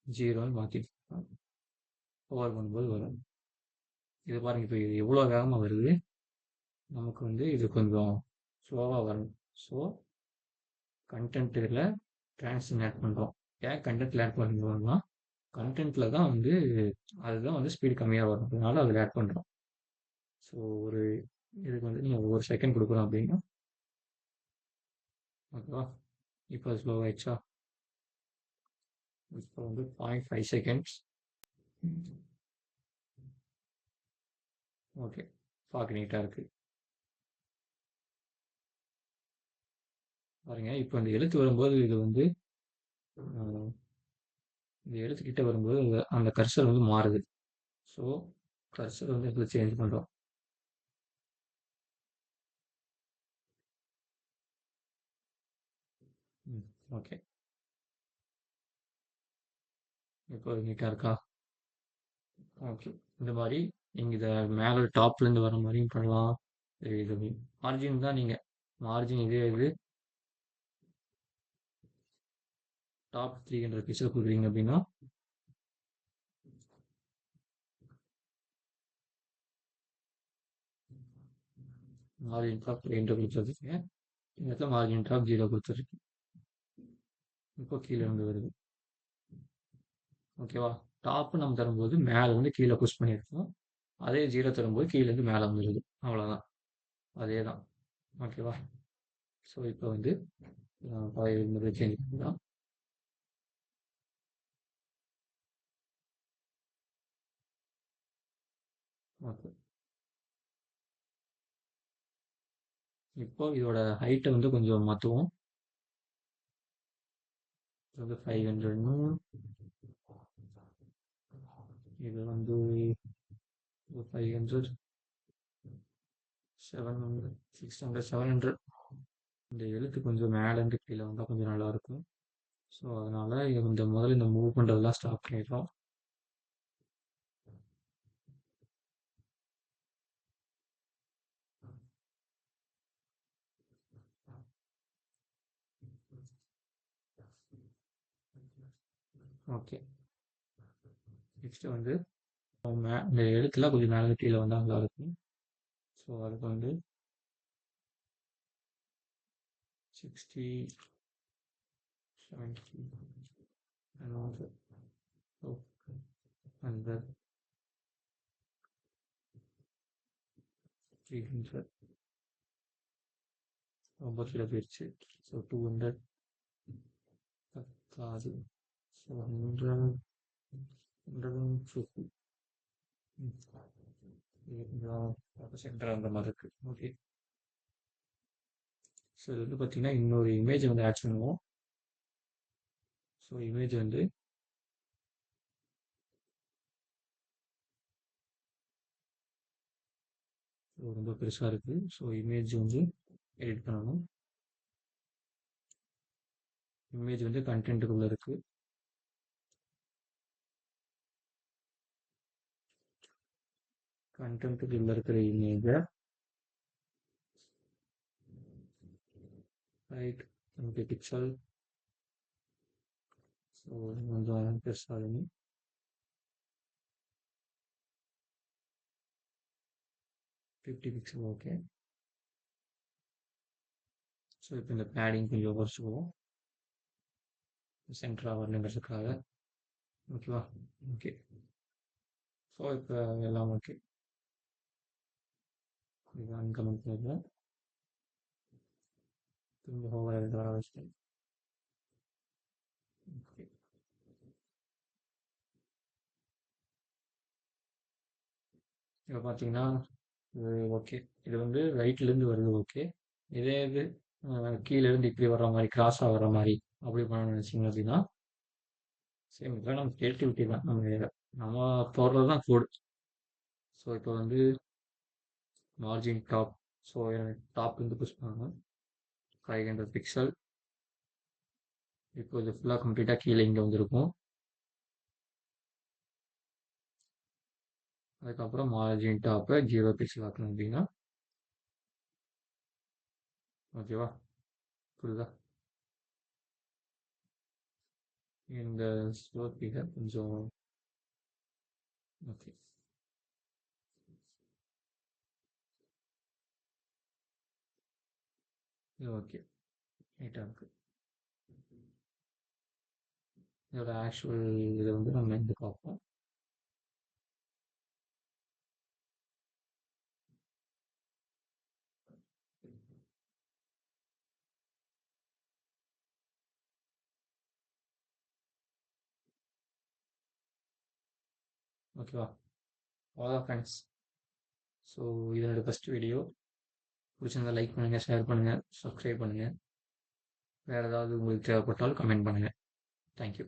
ஜீரோன்னு மாற்றிட்டு ஓவர் பண்ணும்போது வரும். இது பாருங்க, இப்போ இது எவ்வளோ வேகமாக வருது. நமக்கு வந்து இது கொஞ்சம் ஸ்லோவாக வரணும். ஸோ கண்டென்ட்டில் டிரான்சிஷன் ஆட் பண்ணுறோம். ஏன் கண்டென்ட்டில் ஆட் பண்ணுறோம்னா, கண்டென்ட்டில் தான் வந்து அதுதான் வந்து ஸ்பீடு கம்மியாக வரும், அதனால அதில் ஆட் பண்ணுறோம். ஸோ ஒரு இதுக்கு வந்து நீங்கள் ஒரு செகண்ட் கொடுக்குறோம் அப்படின்னா, ஓகேவா. இப்போ ஸ்லோ ஆயிடுச்சா. இப்போ வந்து 0.5 செகண்ட்ஸ். ஓகே, பார்க்க நீட்டாக இருக்குது பாருங்க. இப்போ இந்த எழுத்து வரும்போது இது வந்து இந்த எழுத்துக்கிட்ட வரும்போது அந்த கர்சர் வந்து மாறுது. ஸோ கர்சர் வந்து இதில் சேஞ்ச் பண்ணுறோம். ஓகே, இப்போ நீட்டாக இருக்கா. ஓகே, இந்த மாதிரி நீங்கள் இதை மேலே டாப்லேருந்து வர மாதிரியும் பண்ணலாம். இது மார்ஜின் தான், நீங்கள் மார்ஜின் இதே இது டாப் 300 பிக்சல் கொடுக்குறீங்க அப்படின்னா மார்ஜின் டாப் 300 கொடுத்துருக்கீங்க. இந்த இடத்துல மார்ஜின் டாப் 0 கொடுத்துருக்கு. இப்போ கீழே வந்து வருது. ஓகேவா. டாப்பு நம்ம தரும்போது மேலே வந்து கீழே புஷ் பண்ணியிருக்கோம். அதே 0 தரும்போது கீழேருந்து மேலே வந்துடுது. அவ்வளோதான், அதே தான். ஓகேவா. ஸோ இப்போ வந்து பழைய முறை சேஞ்ச் பண்ணலாம். ஓகே, இப்போ இதோட ஹைட்டை வந்து கொஞ்சம் மாற்றுவோம். இது வந்து 500ன்னு, இது வந்து 500, 700, 600, 700. இந்த எழுத்து கொஞ்சம் மேலேருந்து கீழே வந்தால் கொஞ்சம் நல்லாயிருக்கும். ஸோ அதனால் இந்த முதல்ல இந்த மூவ் பண்ணுறதெல்லாம் ஸ்டாப் பண்ணிடுறோம். ஓகே, நெக்ஸ்ட்டு வந்து இந்த எழுத்துலாம் கொஞ்சம் மேலே கீழே வந்தால் நல்லாயிருக்கும். ஸோ அதுக்கு வந்து 60, 70, 100, 300 ரொம்ப கீழே போயிடுச்சு. ஸோ 200 பத்தாது. ஸோ 100, 150. இது கொஞ்சம் சென்டர் அந்த மாதிரி இருக்குது. ஓகே, ஸோ இது வந்து பார்த்தீங்கன்னா இன்னொரு இமேஜ் வந்து ஆட் பண்ணுவோம். ஸோ இமேஜ் வந்து ரொம்ப பெருசாக இருக்குது. ஸோ இமேஜ் வந்து எடிட் பண்ணணும். இமேஜ் வந்து கண்டென்ட்டுக்குள்ளே இருக்குது. கண்டென்ட்டுக்குள்ளே இருக்கிற இமேஜை ரைட் 20 பிக்சல். ஸோ கொஞ்சம் பெருசாக 50 பிக்சல். ஓகே, ஸோ இப்போ இந்த பேடிங் கொஞ்சம் குறைச்சிக்குவோம் சென்டராக வரணுங்கிறதுக்காக. ஓகேவா. ஓகே, ஸோ இப்போ எல்லாம் ஓகே. இது அன்கமெண்ட் பண்ணிடுறேன். திரும்ப ஓவர் எழுத வச்சுட்டேன். ஓகே, இப்போ பார்த்தீங்கன்னா இது ஓகே. இது வந்து ரைட்லேருந்து வருது. ஓகே, இதே இது கீழேருந்து இப்படி வர்ற மாதிரி கிராஸாக வர்ற மாதிரி அப்படி பண்ண நினச்சிங்க அப்படின்னா சேம் இதெல்லாம் நம்ம கிரியேட்டிவிட்டி தான். நம்ம போடுறது தான் கோடு. ஸோ இப்போ வந்து மார்ஜின் டாப். ஸோ டாப் வந்து புஷ் பண்ணணும் 500 பிக்சல். இப்போ இது ஃபுல்லாக கம்ப்ளீட்டாக கீழே இங்கே வந்துருக்கும். அதுக்கப்புறம் மார்ஜின் டாப்பை 0 பிக்சல் ஆக்கணும் அப்படின்னா ஓகேவா. புரியுதா. இந்த ஸ்லோ ஸ்பீக்கர் கொஞ்சம் ஓகே. இது ஓகே. நீட்டாக இருக்கு. இதோட ஆக்சுவல் இதை வந்து நம்ம இங்கே பார்ப்போம். ஓகேவா? அவ்வளோதான் ஃப்ரெண்ட்ஸ். ஸோ இதனோட ஃபஸ்ட் வீடியோ பிடிச்சிருந்தா லைக் பண்ணுங்கள், ஷேர் பண்ணுங்கள், சப்ஸ்கிரைப் பண்ணுங்கள். வேறு ஏதாவது உங்களுக்கு தேவைப்பட்டாலும் கமெண்ட் பண்ணுங்கள். தேங்க்யூ.